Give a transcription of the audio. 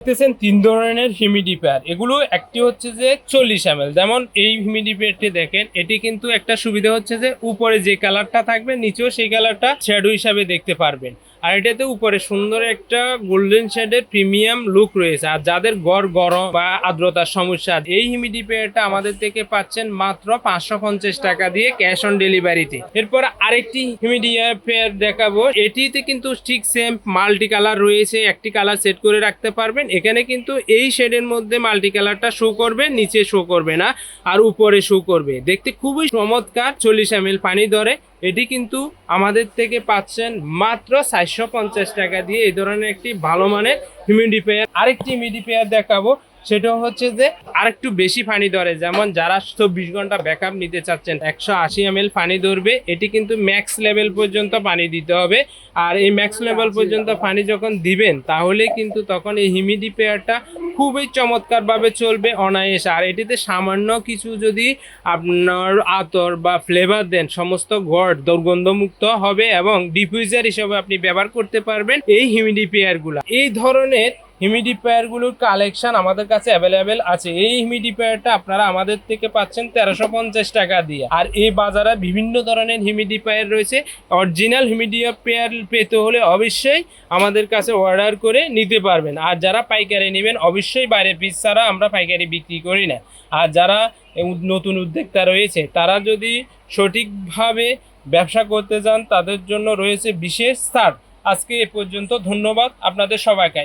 দেখতেছেন ৩ ধরনের হিউমিডিফায়ার। এগুলো একটি হচ্ছে যে ৪০ ml, যেমন এই হিউমিডিফায়ারটি দেখেন, এটি কিন্তু একটা সুবিধা হচ্ছে যে উপরে যে কালারটা থাকবে নিচেও সেই কালারটা শ্যাডো হিসাবে দেখতে পারবেন। আর এটাতে উপরে সুন্দর একটা গোল্ডেন শেডের প্রিমিয়াম লুক রয়েছে। আর যাদের ঘর গরম বা আর্দ্রতার সমস্যা, এই হিউমিডিফায়ারটা আমাদের থেকে পাচ্ছেন মাত্র ৫৫০ টাকা দিয়ে ক্যাশ অন ডেলিভারিতে। এরপর আরেকটি হিউমিডিফায়ার দেখাবো। এটিতে কিন্তু ঠিক সেম মাল্টি কালার রয়েছে, একটি কালার সেট করে রাখতে পারবেন। এখানে কিন্তু এই শেডের মধ্যে মাল্টি কালারটা শো করবে, নিচে শো করবে না, আর উপরে শো করবে। দেখতে খুবই চমৎকার। ৪০ ml পানি ধরে। এটি কিন্তু আমাদের থেকে পাচ্ছেন মাত্র ৪৫০ টাকা দিয়ে এই ধরনের একটি ভালো মানের হিউমিডিফায়ার। আরেকটি হিউমিডিফায়ার দেখাবো, সেটা হচ্ছে যে আরেকটু বেশি পানি ধরে। যেমন যারা ২৪ ঘন্টা ব্যাকআপ নিতে চাচ্ছেন, ১৮০ ml পানি ধরবে। এটি কিন্তু ম্যাক্স লেভেল পর্যন্ত পানি দিতে হবে। আর এই ম্যাক্স লেভেল পর্যন্ত পানি যখন দিবেন, তাহলে কিন্তু তখন এই হিউমিডিফায়ারটা খুবই চমৎকারভাবে চলবে অনায়াসে। আর এটিতে সামান্য কিছু যদি আপনার আতর বা ফ্লেভার দেন, সমস্ত ঘর দুর্গন্ধমুক্ত হবে এবং ডিফিউজার হিসেবে আপনি ব্যবহার করতে পারবেন এই হিউমিডিফায়ারগুলো। এই ধরনের হিউমিডিফায়ারগুলোর কালেকশন আমাদের কাছে অ্যাভেলেবেল আছে। এই হিউমিডিফায়ারটা আপনারা আমাদের থেকে পাচ্ছেন ১৩৫০ টাকা দিয়ে। আর এই বাজারে বিভিন্ন ধরনের হিউমিডিফায়ার রয়েছে। অরিজিনাল হিউমিডিফায়ার পেতে হলে অবশ্যই আমাদের কাছে অর্ডার করে নিতে পারবেন। আর যারা পাইকারি নেবেন, অবশ্যই বাইরে পিস ছাড়া আমরা পাইকারি বিক্রি করি না। আর যারা নতুন উদ্যোক্তা রয়েছে, তারা যদি সঠিকভাবে ব্যবসা করতে চান, তাদের জন্য রয়েছে বিশেষ ছাড়। আজকে এ পর্যন্ত। ধন্যবাদ আপনাদের সবাইকে।